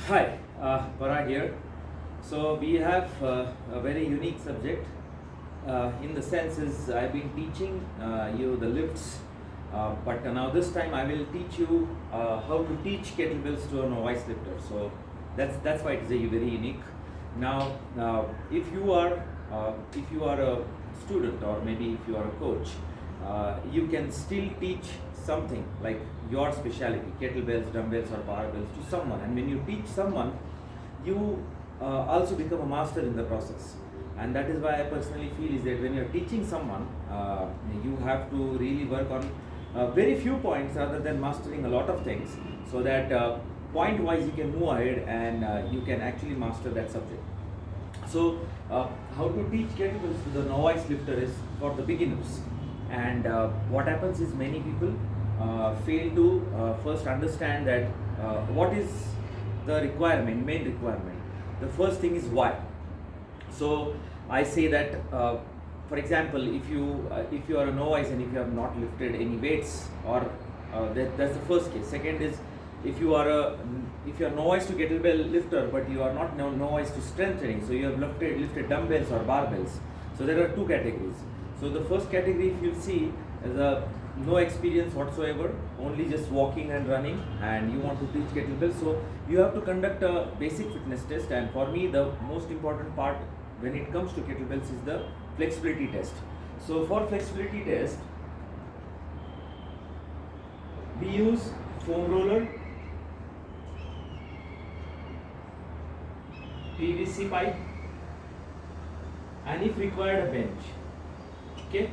Hi, Parag here. So we have a very unique subject. In the sense is I've been teaching you the lifts, but now this time I will teach you how to teach kettlebells to a novice lifter. So that's why it's very unique. Now, if you are a student or maybe if you are a coach, you can still teach something like your specialty, kettlebells, dumbbells, or barbells to someone. And when you teach someone, you also become a master in the process. And that is why I personally feel is that when you're teaching someone, you have to really work on very few points rather than mastering a lot of things, so that point wise you can move ahead and you can actually master that subject. So how to teach kettlebells to the novice lifter is for the beginners. And what happens is many people fail to first understand that what is the main requirement. The first thing is why. So I say that, for example, if you are a novice and if you have not lifted any weights, or that's the first case. Second is if you are novice to kettlebell lifter, but you are not novice to strength training, so you have lifted dumbbells or barbells. So there are two categories. So the first category, if you see, is no experience whatsoever, only just walking and running, and you want to teach kettlebell. So you have to conduct a basic fitness test. And for me, the most important part when it comes to kettlebells is the flexibility test. So for flexibility test, we use foam roller, PVC pipe, and if required, a bench. Okay,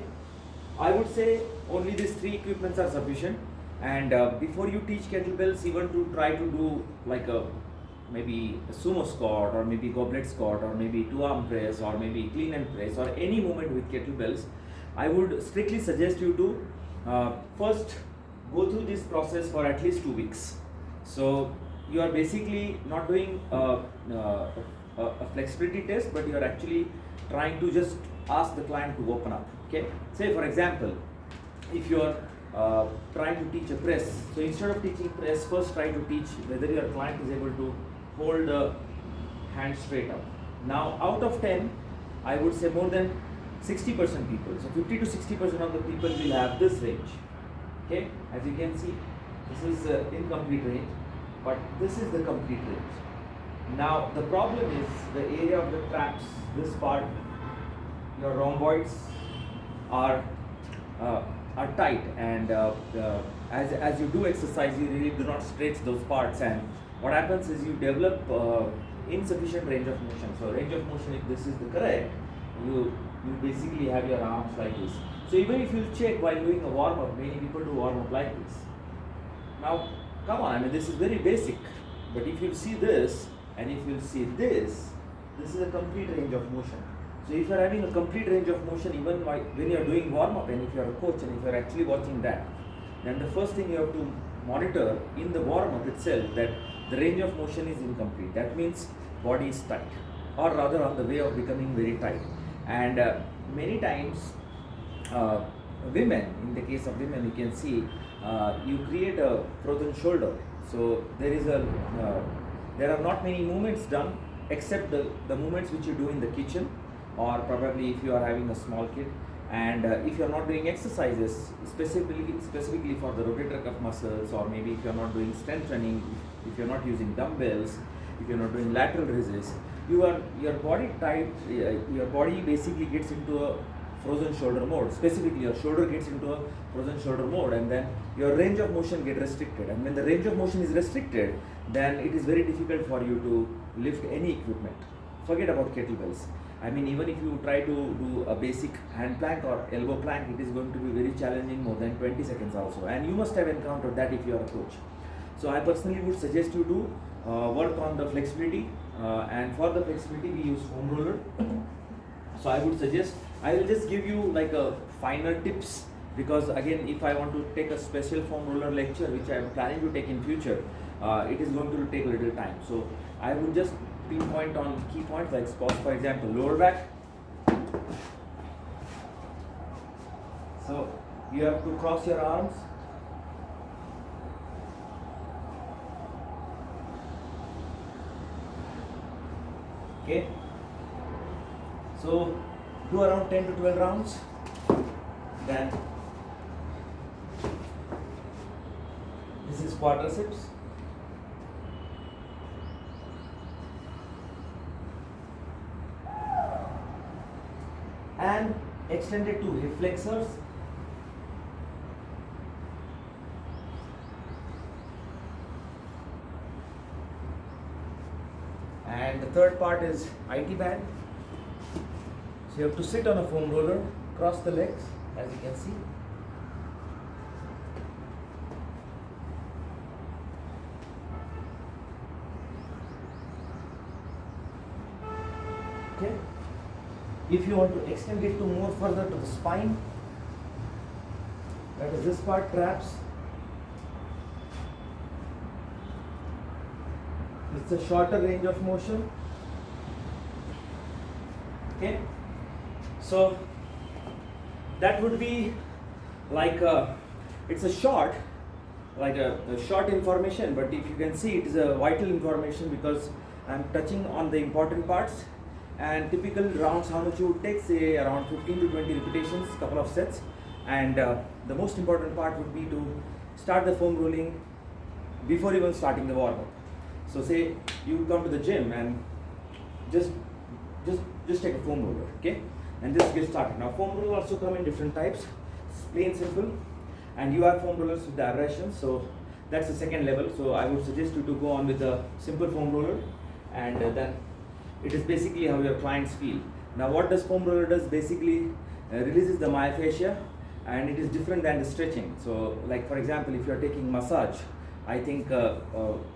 I would say only these three equipments are sufficient. And before you teach kettlebells, even to try to do like maybe a sumo squat, or maybe goblet squat, or maybe two arm press, or maybe clean and press, or any movement with kettlebells, I would strictly suggest you to first go through this process for at least 2 weeks. So you are basically not doing a flexibility test, but you are actually trying to just ask the client to open up. Okay, say for example, if you are trying to teach a press, so instead of teaching press, first try to teach whether your client is able to hold the hand straight up. Now out of 10, I would say more than 60% people, so 50 to 60% of the people will have this range. Okay, as you can see, this is incomplete range, but this is the complete range. Now the problem is the area of the traps, this part, your rhomboids are tight, and as you do exercise, you really do not stretch those parts, and what happens is you develop insufficient range of motion. So range of motion, if this is the correct, you basically have your arms like this. So even if you check while doing a warm up, many people do warm up like this. Now come on, I mean, this is very basic, but if you see this and if you see this is a complete range of motion. So if you are having a complete range of motion, even when you are doing warm up, and if you are a coach and if you are actually watching that, then the first thing you have to monitor in the warm up itself, that the range of motion is incomplete. That means body is tight, or rather on the way of becoming very tight. And many times women, in the case of women, you can see you create a frozen shoulder. So there are not many movements done except the movements which you do in the kitchen, or probably if you are having a small kid, and if you are not doing exercises specifically for the rotator cuff muscles, or maybe if you are not doing strength training, if you are not using dumbbells, if you are not doing lateral raises, your body basically gets into a frozen shoulder mode. Specifically, your shoulder gets into a frozen shoulder mode, and then your range of motion gets restricted. And when the range of motion is restricted, then it is very difficult for you to lift any equipment. Forget about kettlebells. I mean, even if you try to do a basic hand plank or elbow plank, it is going to be very challenging, more than 20 seconds also. And you must have encountered that if you are a coach. So I personally would suggest you to work on the flexibility, and for the flexibility we use foam roller. So I would suggest, I will just give you like a finer tips, because again, if I want to take a special foam roller lecture, which I am planning to take in future, it is going to take a little time. So I would just pinpoint on key points, like for example, lower back. So you have to cross your arms Okay. So do around 10 to 12 rounds. Then this is quadriceps. And extended to hip flexors. And the third part is IT band. So you have to sit on a foam roller, cross the legs, as you can see. Okay. If you want to extend it to more further to the spine, that is this part, traps. It's a shorter range of motion. Okay. So that would be like it's a short, like a short information, but if you can see, it is a vital information because I'm touching on the important parts. And typical rounds, how much you would take, say around 15 to 20 repetitions, couple of sets. And the most important part would be to start the foam rolling before even starting the warm-up. So say you come to the gym and just take a foam roller, okay, and just get started. Now foam rollers also come in different types, it's plain simple, and you have foam rollers with the abrasions, so that's the second level. So I would suggest you to go on with a simple foam roller, and then it is basically how your clients feel. Now what does foam roller does, basically releases the myofascia, and it is different than the stretching. So like for example, if you are taking massage, I think out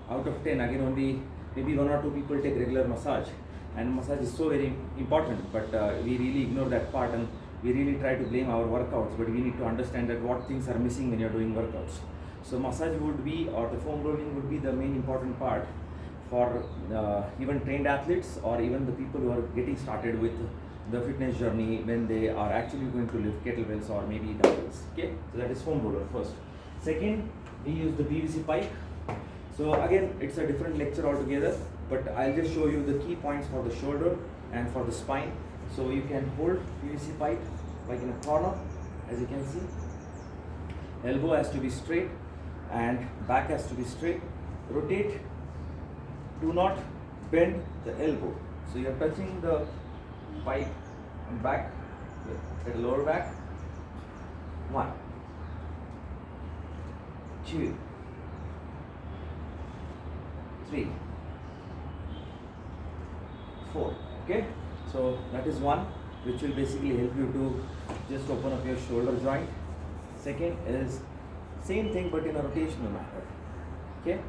of 10, again only maybe 1 or 2 people take regular massage, and massage is so very important, but we really ignore that part, and we really try to blame our workouts, but we need to understand that what things are missing when you're doing workouts. So massage would be, or the foam rolling would be the main important part for even trained athletes, or even the people who are getting started with the fitness journey when they are actually going to lift kettlebells or maybe dumbbells. Okay, so that is foam roller first. Second, we use the PVC pipe. So again, it's a different lecture altogether, but I'll just show you the key points for the shoulder and for the spine. So you can hold PVC pipe like in a corner, as you can see. Elbow has to be straight and back has to be straight. Rotate. Do not bend the elbow. So you are touching the pipe and back at the lower back. 1, 2, 3, 4. Okay, so that is one, which will basically help you to just open up your shoulder joint. Second is same thing but in a rotational manner. Okay,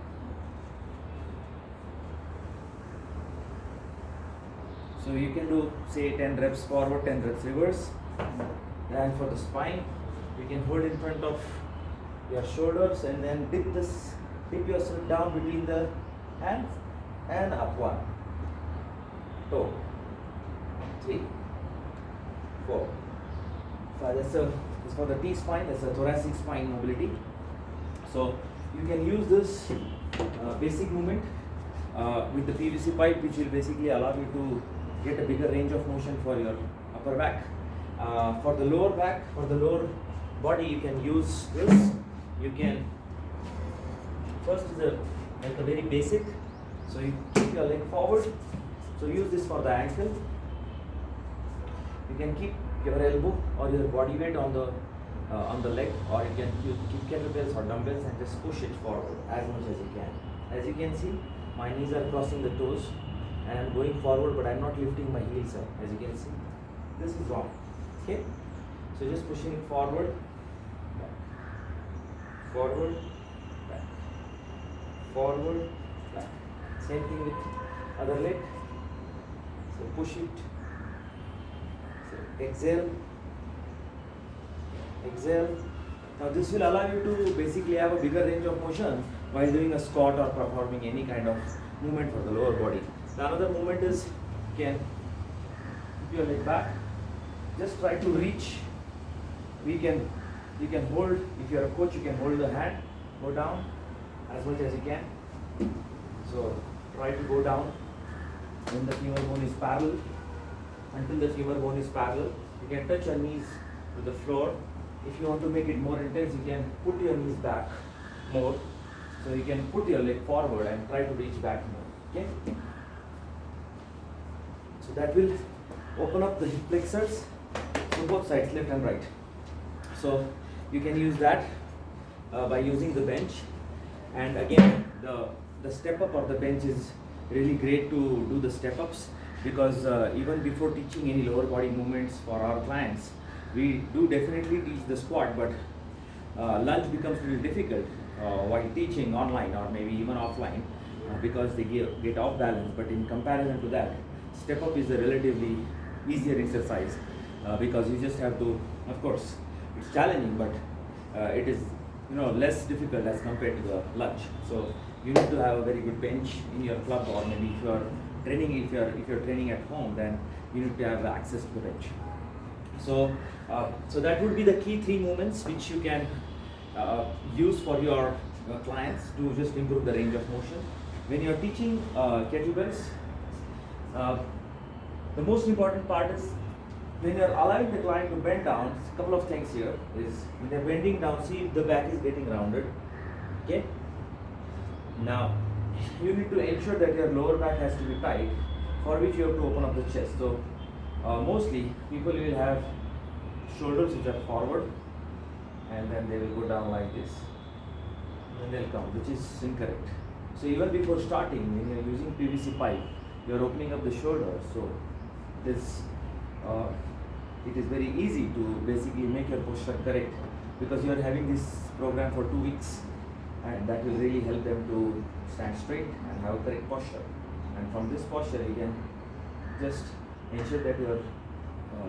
so you can do say 10 reps forward, 10 reps reverse. And for the spine, you can hold in front of your shoulders and then dip yourself down between the hands and up. 1, 2, 3, 4, 5. That's for the T spine. That's a thoracic spine mobility. So you can use this basic movement with the PVC pipe, which will basically allow you to get a bigger range of motion for your upper back. For the lower back, for the lower body, you can use this. You can first is like a very basic. So you keep your leg forward. So use this for the ankle. You can keep your elbow or your body weight on the leg, or you can keep kettlebells or dumbbells and just push it forward as much as you can. As you can see, my knees are crossing the toes and I'm going forward, but I'm not lifting my heels up. As you can see, this is wrong. Okay, so just pushing it forward, back, forward, back, forward, back. Same thing with other leg. So push it. So exhale, exhale. Now this will allow you to basically have a bigger range of motion while doing a squat or performing any kind of movement for the lower body. The another movement is you can keep your leg back. Just try to reach. You can hold, if you are a coach, you can hold the hand, go down as much as you can. So try to go down when the femur bone is parallel. Until the femur bone is parallel, you can touch your knees to the floor. If you want to make it more intense, you can put your knees back more. So you can put your leg forward and try to reach back more. Okay? So that will open up the hip flexors, so both sides, left and right. So you can use that by using the bench. And again, the step up or the bench is really great to do the step ups, because even before teaching any lower body movements for our clients, we do definitely teach the squat, but lunge becomes a little difficult while teaching online or maybe even offline because they get off balance. But in comparison to that, step up is a relatively easier exercise because you just have to, of course, it's challenging, but it is less difficult as compared to the lunge. So you need to have a very good bench in your club, or maybe if you're training at home, then you need to have access to the bench. So so that would be the key 3 movements which you can use for your clients to just improve the range of motion. When you're teaching kettlebells, the most important part is when you're allowing the client to bend down. A couple of things here is when they're bending down, see if the back is getting rounded. Okay. Now you need to ensure that your lower back has to be tight, for which you have to open up the chest. So mostly people will have shoulders which are forward, and then they will go down like this, and they'll come, which is incorrect. So even before starting, when you're using PVC pipe, you're opening up the shoulders. So this it is very easy to basically make your posture correct, because you are having this program for 2 weeks, and that will really help them to stand straight and have a correct posture. And from this posture, you can just ensure that your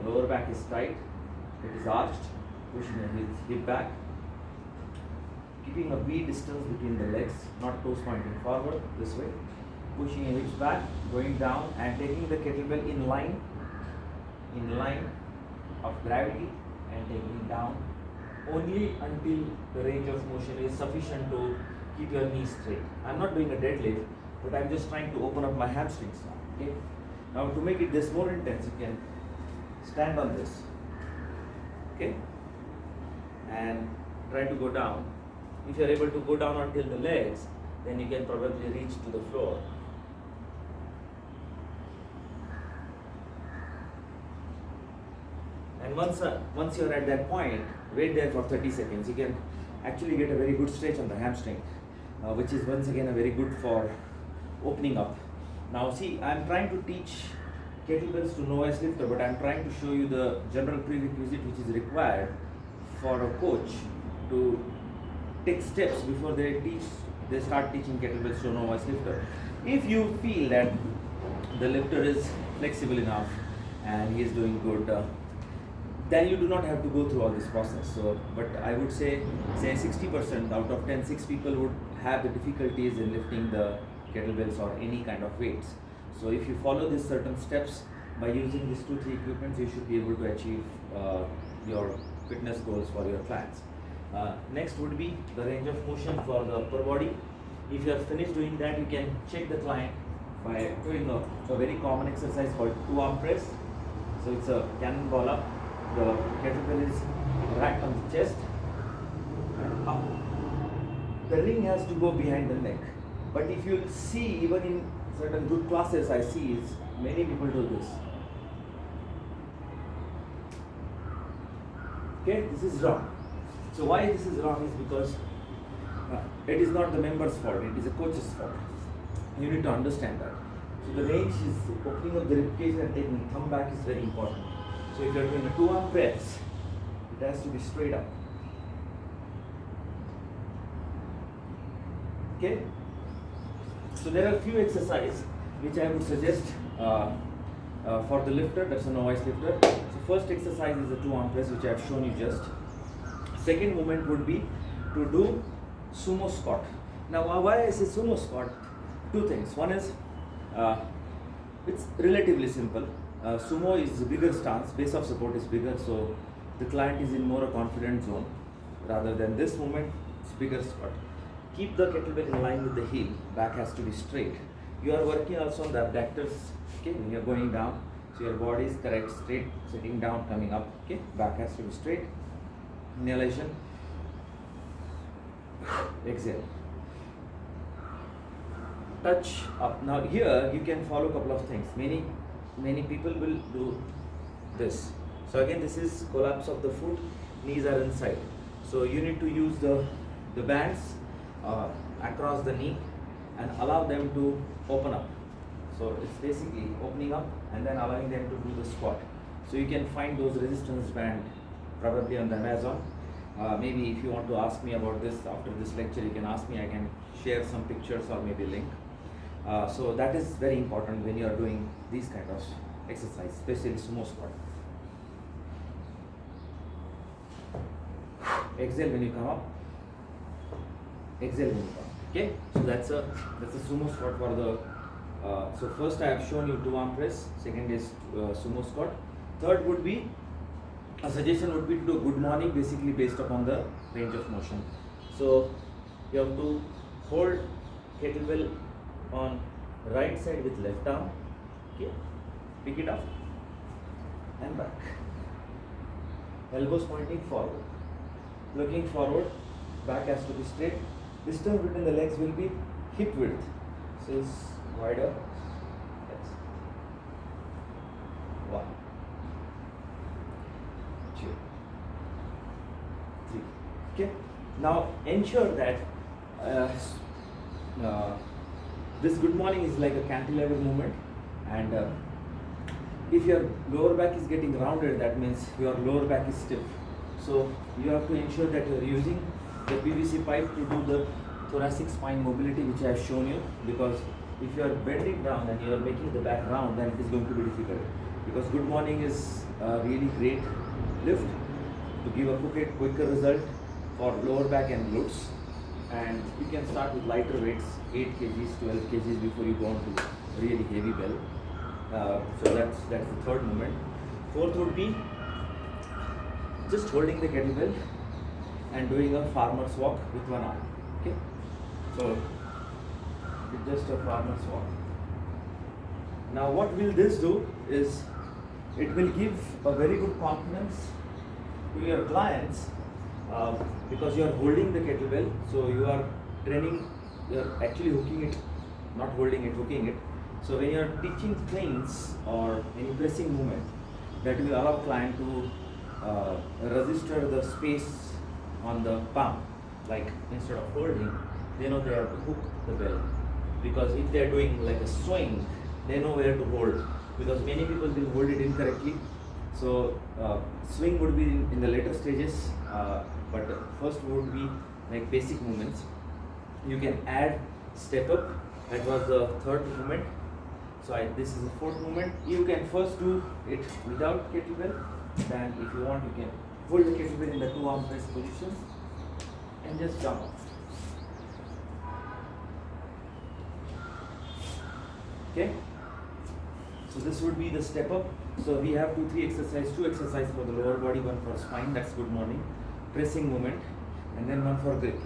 lower back is tight, it is arched, pushing your hip back, keeping a V distance between the legs, not toes pointing forward this way, pushing your hips back, going down, and taking the kettlebell in line of gravity, and taking it down only until the range of motion is sufficient to keep your knees straight. I'm not doing a deadlift, but I'm just trying to open up my hamstrings now. Okay. Now to make it this more intense, you can stand on this. Okay. And try to go down. If you're able to go down until the legs, then you can probably reach to the floor. And once you're at that point, wait there for 30 seconds. You can actually get a very good stretch on the hamstring, which is once again a very good for opening up. Now see, I'm trying to teach kettlebells to novice lifter, but I'm trying to show you the general prerequisite which is required for a coach to take steps before they start teaching kettlebells to a novice lifter. If you feel that the lifter is flexible enough and he is doing good, then you do not have to go through all this process. So, but I would say 60% out of 10, 6 people would have the difficulties in lifting the kettlebells or any kind of weights. So if you follow these certain steps by using these 2-3 equipments, you should be able to achieve your fitness goals for your clients. Next would be the range of motion for the upper body. If you are finished doing that, you can check the client by doing a very common exercise called 2-arm press. So it's a cannonball up. The kettlebell is racked on the chest and up. The ring has to go behind the neck. But if you see, even in certain good classes, I see is many people do this. Okay, this is wrong. So why this is wrong is because it is not the member's fault, it is a coach's fault. You need to understand that. So the range is opening up the ribcage and taking thumb back is very important. So if you are doing a 2-arm press, it has to be straight up. Okay? So there are a few exercises which I would suggest for the lifter, that's a novice lifter. So first exercise is the 2-arm press, which I have shown you just. Second movement would be to do sumo squat. Now why I say sumo squat? 2 things. One is it's relatively simple. Sumo is a bigger stance, base of support is bigger, so the client is in more a confident zone. Rather than this movement, it's bigger squat. Keep the kettlebell in line with the heel, back has to be straight. You are working also on the abductors, okay, when you're going down. So your body is correct, straight, sitting down, coming up, okay, back has to be straight. Inhalation, exhale. Touch up. Now here you can follow a couple of things. Many people will do this. So again, this is collapse of the foot, knees are inside. So you need to use the bands across the knee and allow them to open up. So it's basically opening up and then allowing them to do the squat. So you can find those resistance band probably on the Amazon. Maybe if you want to ask me about this after this lecture, you can ask me. I can share some pictures or maybe link. So that is very important when you are doing these kind of exercise, especially sumo squat. Exhale when you come up. Exhale when you come. Okay. So that's a sumo squat for the. So first I have shown you 2 arm press. Second is sumo squat. Third would be a suggestion would be to do good morning, basically based upon the range of motion. So you have to hold kettlebell on right side with left arm. Okay. Pick it up and back. Elbows pointing forward. Looking forward, back has to be straight. Distance between the legs will be hip width. So it's wider. Yes. 1, 2, 3. Okay. Now ensure that this good morning is like a cantilever movement, and if your lower back is getting rounded, that means your lower back is stiff. So you have to ensure that you are using the PVC pipe to do the thoracic spine mobility, which I have shown you, because if you are bending down and you are making the back round, then it is going to be difficult. Because good morning is a really great lift to give a quicker result for lower back and glutes. And you can start with lighter weights, 8 kgs, 12 kgs before you go on to really heavy bell. So that's the third movement. Fourth would be just holding the kettlebell and doing a farmer's walk with one arm. Okay, so it's just a farmer's walk. Now what will this do is it will give a very good confidence to your clients, because you are holding the kettlebell, so you are training, you are actually hooking it, not holding it, hooking it. So when you are teaching things or any pressing movement, that will allow client to register the space on the palm. Like instead of holding, they know they have to hook the bell. Because if they are doing like a swing, they know where to hold. Because many people will hold it incorrectly. So swing would be in the later stages, but first would be like basic movements. You can add step up. That was the third movement. So this is the fourth movement. You can first do it without kettlebell. Then if you want, you can hold the kettlebell in the 2 arm press position and just jump up. Okay. So this would be the step up. So we have 2 exercises for the lower body, one for spine, that's good morning, pressing movement, and then one for grip.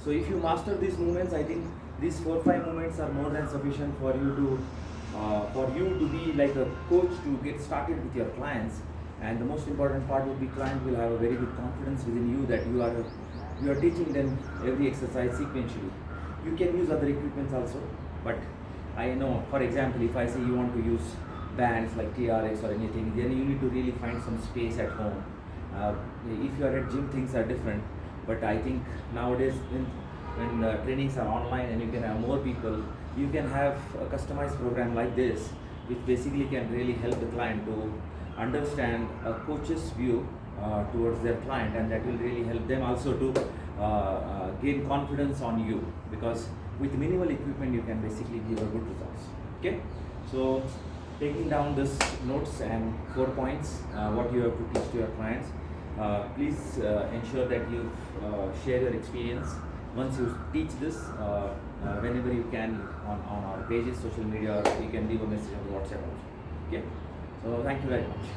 So if you master these movements, I think these 4-5 movements are more than sufficient for you to be like a coach to get started with your clients. And the most important part would be client will have a very good confidence within you that you are teaching them every exercise sequentially. You can use other equipments also, but I know, for example, if I say you want to use bands like TRX or anything, then you need to really find some space at home. If you are at gym, things are different, but I think nowadays when trainings are online and you can have more people, you can have a customized program like this, which basically can really help the client to understand a coach's view towards their client, and that will really help them also to gain confidence on you, because with minimal equipment you can basically give a good results. Okay, so taking down this notes and 4 points what you have to teach to your clients. Please ensure that you share your experience once you teach this whenever you can on our pages, social media, or you can leave a message on WhatsApp also. Okay, so thank you very much.